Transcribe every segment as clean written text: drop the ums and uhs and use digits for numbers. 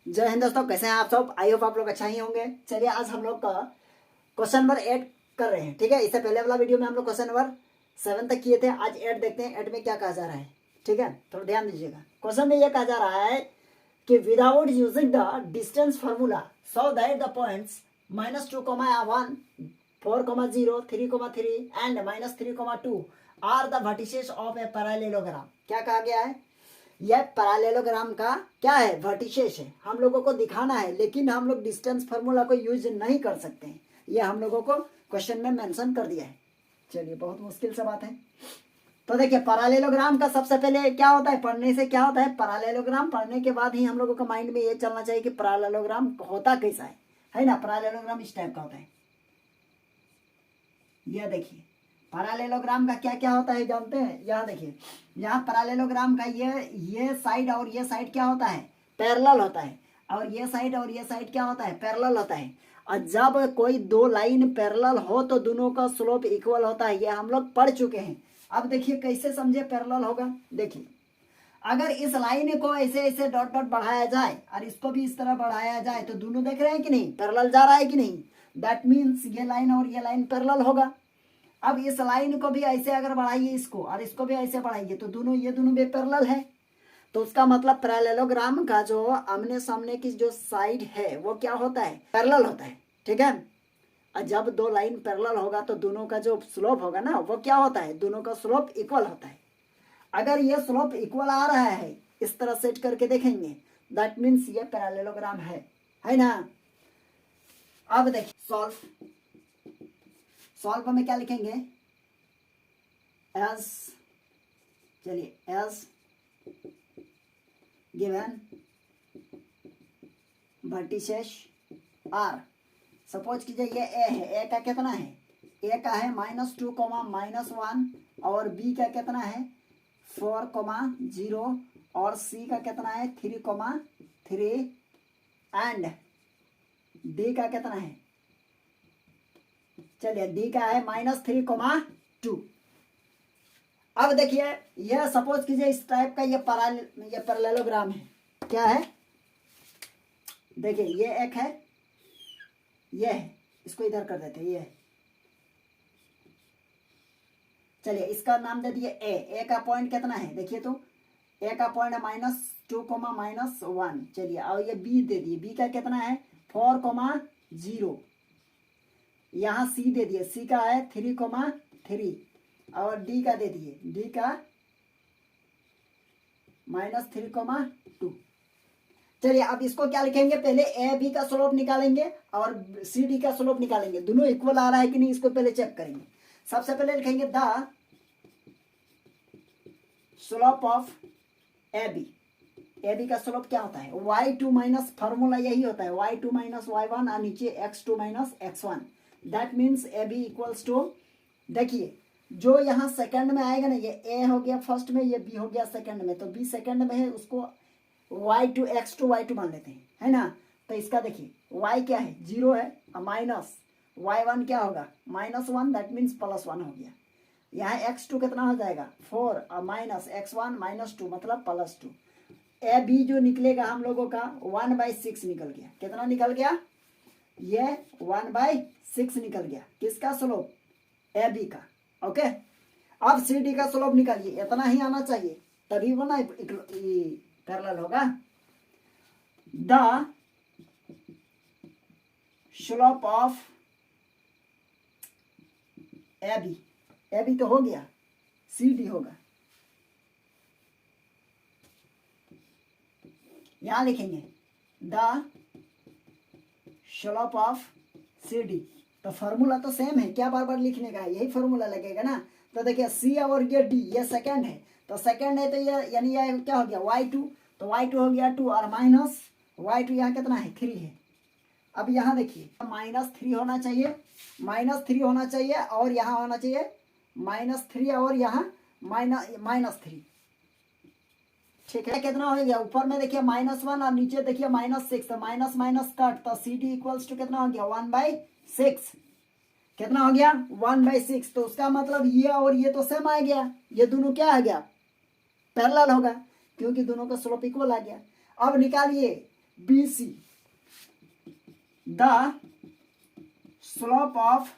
जय हिंद दोस्तों, कैसे हैं आप सब। आई होप आप लोग अच्छा ही होंगे। चलिए आज हम लोग का क्वेश्चन नंबर 8 कर रहे हैं। ठीक है, इससे पहले वाला वीडियो में हम लोग क्वेश्चन नंबर 7 तक किए थे। आज 8 देखते हैं 8 में क्या कहा जा रहा है। ठीक है, थोड़ा ध्यान दीजिएगा। क्वेश्चन में यह कहा जा रहा है कि without using the distance formula so that the points -2,1 4,0 3,3 and -3,2 are the vertices of a parallelogram. क्या कहा गया है? यह पैरेललोग्राम का क्या है? वर्टिसेस है। हम लोगों को दिखाना है, लेकिन हम लोग डिस्टेंस फार्मूला को यूज नहीं कर सकते हैं। यह हम लोगों को क्वेश्चन में मेंशन कर दिया है। चलिए, बहुत मुश्किल से बात है। तो देखिए, पैरेललोग्राम का सबसे पहले क्या होता है, पढ़ने से क्या होता है, पैरेललोग्राम पढ़ने के बाद ही हम लोगों का माइंड में ये चलना चाहिए कि पैरेललोग्राम होता कैसा है ना। पैरेललोग्राम इस टाइप का होता है। यह देखिए, पैरेललोग्राम का क्या क्या होता है जानते हैं? यहाँ देखिए, यहाँ पैरेललोग्राम का ये साइड और ये साइड क्या होता है? पैरेलल होता है। और ये साइड और ये साइड क्या होता है? पैरेलल होता है। और जब कोई दो लाइन पैरेलल हो तो दोनों का स्लोप इक्वल होता है। ये हम लोग पढ़ चुके हैं। अब देखिए कैसे समझे पैरेलल होगा। देखिए, अगर इस लाइन को ऐसे ऐसे डॉट डॉट बढ़ाया जाए और इसको भी इस तरह बढ़ाया जाए तो दोनों देख रहे हैं कि नहीं, पैरेलल जा रहा है कि नहीं। दैट मीन्स ये लाइन और ये लाइन पैरेलल होगा। अब इस लाइन को भी ऐसे अगर बढ़ाइए इसको और इसको भी ऐसे बढ़ाइए तो ये दोनों भी पैरेलल है। तो उसका मतलब पैरेललोग्राम का जो आमने सामने की जो साइड है वो क्या होता है? पैरेलल होता है। ठीक है, और जब दो लाइन पैरेलल होगा तो दोनों का जो स्लोप होगा ना वो क्या होता है? दोनों का स्लोप इक्वल होता है। अगर ये स्लोप इक्वल आ रहा है, इस तरह सेट करके देखेंगे, दैट मीन्स ये पैरेललोग्राम है ना। अब देखिए, सॉल्व में क्या लिखेंगे? एज, चलिए, as given vertices are. Suppose कीजिए ये ए है। ए का कितना है? ए का है -2, -1 और बी का कितना है? 4,0 और सी का कितना है? 3,3 एंड डी का कितना है? चलिए, डी का है -3,2। अब देखिए, यह सपोज कीजिए इस टाइप का ये पैरेललोग्राम है। क्या है? देखिए, ये एक है, ये है। इसको इधर कर देते हैं। ये है। चलिए, इसका नाम दे दिए ए। ए का पॉइंट कितना है? देखिए तो ए का पॉइंट है -2, -1। चलिए, और ये बी दे दिए। बी का कितना है? 4,0। यहाँ सी दे दिए। सी का है 3,3 और डी का दे दिए। डी का -3,2। चलिए, अब इसको क्या लिखेंगे? पहले ए बी का स्लोप निकालेंगे और सी डी का स्लोप निकालेंगे। दोनों इक्वल आ रहा है कि नहीं, इसको पहले चेक करेंगे। सबसे पहले लिखेंगे the slope of A B. A B का स्लोप क्या होता है? y2 माइनस, फॉर्मूला यही होता है, y2 माइनस y1 और नीचे x2 minus x1। That means A B equals to, देखिए जो यहाँ सेकंड में आएगा ना, ये ए हो गया फर्स्ट में, ये बी हो गया सेकंड में, तो बी सेकंड में है, उसको y2 x2 y2 मान लेते हैं, है ना। तो इसका देखिए y क्या है? 0 है, और माइनस y1 क्या होगा? -1, दैट मीन्स +1 हो गया। यहाँ x2 कितना हो जाएगा? 4 और माइनस x1 -2 मतलब +2। ए बी जो निकलेगा हम लोगों का 1/6 निकल गया। कितना निकल गया? ये 1/6 निकल गया। किसका स्लोप? ए बी का। ओके, अब सी डी का स्लोप निकालिए। इतना ही आना चाहिए, तभी वो ना पैरेलल होगा। The slope of A B. A B तो हो गया, सी डी होगा। यहां लिखेंगे the slope of C D. तो फॉर्मूला तो सेम है, क्या बार बार लिखने का है? यही फॉर्मूला लगेगा ना। तो देखिए, सी और ये डी, ये सेकंड है, तो सेकंड है तो ये यानी ये क्या हो गया? y2। तो y2 हो गया 2 और माइनस y2 यहाँ कितना है? 3 है। अब यहाँ देखिए, -3 होना चाहिए, -3 होना चाहिए और यहाँ होना चाहिए -3 और यहाँ -3। ठीक है, कितना हो गया? ऊपर में देखिए -1 और नीचे देखिए -6, तो माइनस माइनस कट, तो सी डी इक्वल्स टू कितना हो गया? 1/6। कितना हो गया? 1/6। तो उसका मतलब ये और ये तो सेम आ गया, ये दोनों क्या आ गया? पैरेलल होगा, क्योंकि दोनों का स्लोप इक्वल आ गया। अब निकालिए B C, the slope of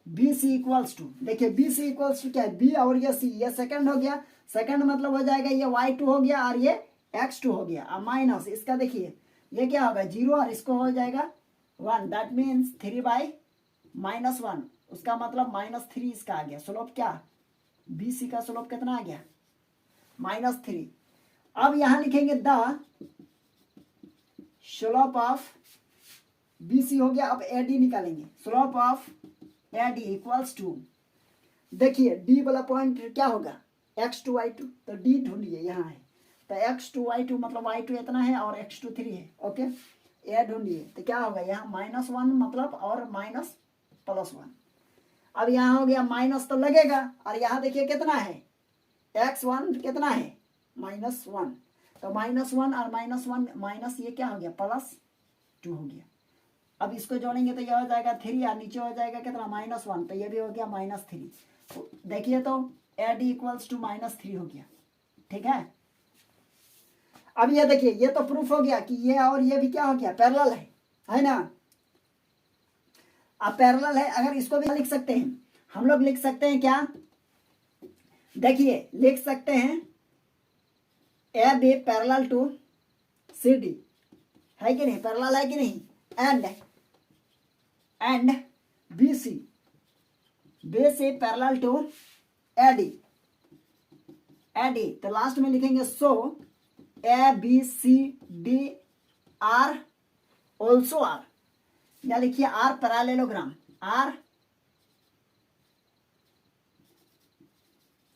B C equals to, देखिए बी सी इक्वल्स टू क्या है, बी और ये सी, ये सेकंड हो गया, सेकंड मतलब हो जाएगा ये y2 हो गया और ये x2 हो गया, और माइनस इसका देखिए ये क्या होगा 0 और इसको हो जाएगा 1, दैट मीन्स 3/-1, उसका मतलब -3 इसका आ गया स्लोप, क्या बी सी का स्लोप कितना आ गया -3। अब यहां लिखेंगे the slope of B C हो गया, अब ए डी निकालेंगे, slope of A D equals to, देखिए डी वाला पॉइंट क्या होगा x2 y2, तो डी ढूंढिए यहाँ है, तो x2 y2 मतलब y2 इतना है और x2 3 है, ओके। ए ढूंढिए तो क्या होगा यहाँ -1 मतलब और -+1, अब यहाँ हो गया माइनस तो लगेगा, और यहाँ देखिए कितना है x1 कितना है -1, तो -1 और -1 माइनस ये क्या हो गया +2 हो गया। अब इसको जोड़ेंगे तो यह हो जाएगा 3 और नीचे हो जाएगा कितना -1, तो ये भी हो गया -3, तो देखिए तो ए डी इक्वल्स टू -3 हो गया, ठीक है। अब ये देखिए ये तो प्रूफ हो गया कि ये और ये भी क्या हो गया पैरेलल है ना। अब पैरेलल है, अगर इसको भी लिख सकते हैं हम लोग, लिख सकते हैं क्या, देखिए लिख सकते हैं A B parallel to C D, है कि नहीं, पैरेलल है कि नहीं, and B C parallel to A D, तो लास्ट में लिखेंगे so A B C D are also आर, या लिखिए आर पैरेललोग्राम, आर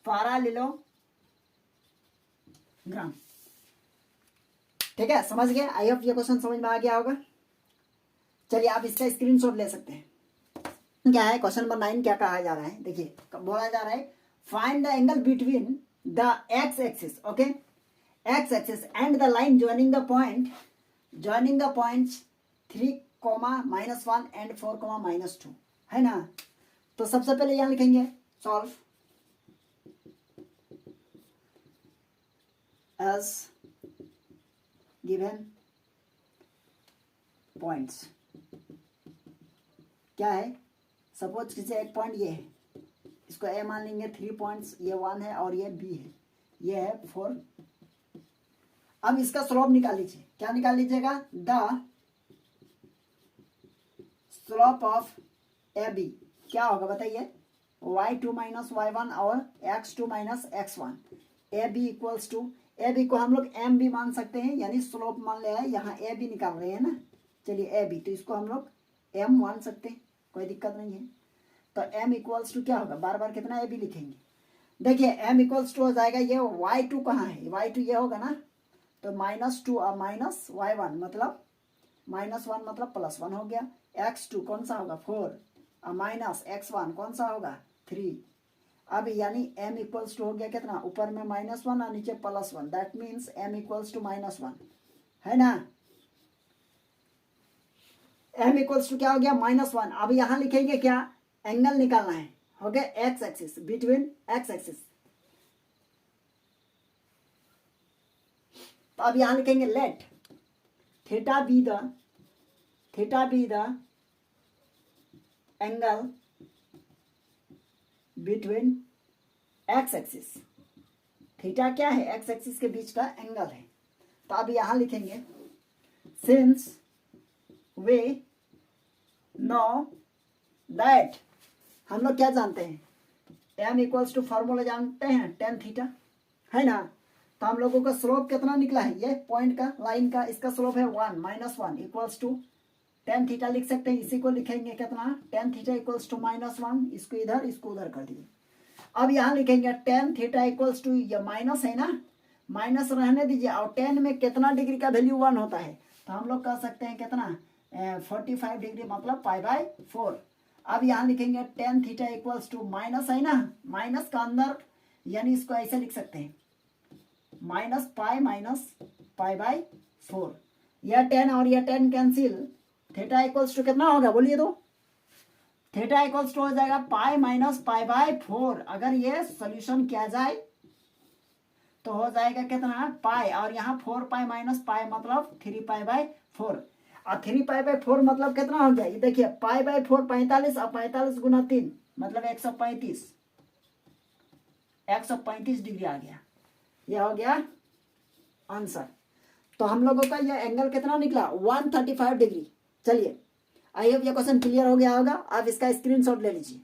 पैरेललोग्राम, ठीक है, समझ गए। आई होप ये क्वेश्चन समझ में आ गया होगा। चलिए आप इसका स्क्रीनशॉट ले सकते हैं। क्या है क्वेश्चन नंबर 9, क्या कहा जा रहा है, देखिए बोला जा रहा है find the angle between the x axis, okay, x axis and the line joining the points 3, -1 and 4, -2, है ना। तो सबसे पहले यहां लिखेंगे सॉल्व एज गिवन पॉइंट्स, क्या है, सपोज किसी एक पॉइंट ये है, इसको ए मान लेंगे, 3 पॉइंट्स, ये 1 है और ये बी है, ये है 4। अब इसका स्लोप निकाल लीजिए, क्या निकाल लीजिएगा, the slope of A B क्या होगा बताइए, y2 - y1 और x2 - x1, A B equals to, A B को हम लोग एम भी मान सकते हैं, यानी स्लोप मान लिया है, यहाँ ए बी निकाल रहे हैं ना, चलिए ए बी, तो इसको हम लोग एम मान सकते हैं, कोई दिक्कत नहीं है। तो m इक्वल्स टू क्या होगा, बार बार कितना ए बी लिखेंगे, देखिए m इक्वल्स टू हो जाएगा, ये y2 कहाँ है, y2 ये होगा ना, तो -2 और -y1 मतलब -1 मतलब +1 हो गया, x2 कौन सा होगा 4 और -x1 कौन सा होगा 3। अब यानी m इक्वल्स टू हो गया कितना, ऊपर में -1 और नीचे +1, that means m equals to -1, है ना। m इक्वल्स टू क्या हो गया -1। अब यहां लिखेंगे क्या, एंगल निकालना है, हो गया x axis, between x axis, तो अब यहां लिखेंगे let theta be the angle between x axis, theta क्या है, एक्स एक्सिस के बीच का एंगल है। तो अब यहां लिखेंगे सिंस वे नो दैट, हम लोग क्या जानते हैं, m इक्वल्स टू फॉर्मूला जानते हैं tan थीटा, है ना। तो हम लोगों का स्लोप कितना निकला है, ये पॉइंट का लाइन का, इसका स्लोप है 1 -1 इक्वल्स टू tan थीटा, लिख सकते हैं, इसी को लिखेंगे कितना, tan थीटा इक्वल्स टू -1, इसको इधर इसको उधर कर दिए। अब यहाँ लिखेंगे tan थीटा इक्वल्स टू, ये माइनस है ना, माइनस रहने दीजिए, और tan में कितना डिग्री का वैल्यू 1 होता है, तो हम लोग कह सकते हैं कितना 45 डिग्री मतलब π/4। अब यहाँ लिखेंगे tan theta equals to, minus है ना, माइनस का अंदर, यानी इसको ऐसे लिख सकते हैं -π/4, यह tan और यह tan cancel, theta equals to कितना होगा बोलिए तो, थीटा इक्वल्स टू हो जाएगा π - π/4। अगर ये सोल्यूशन किया जाए तो हो जाएगा कितना पाई, और यहाँ 4 पाई माइनस पाई मतलब 3 पाई बाय 4, और 3 पाई बाय 4 मतलब कितना हो गया, ये देखिए पाई बाय 4 45, और 45 गुना 3 मतलब 135, 135 डिग्री आ गया, ये हो गया आंसर। तो हम लोगों का ये एंगल कितना निकला 135 डिग्री। चलिए आई होप ये क्वेश्चन क्लियर हो गया होगा, आप इसका स्क्रीनशॉट ले लीजिए।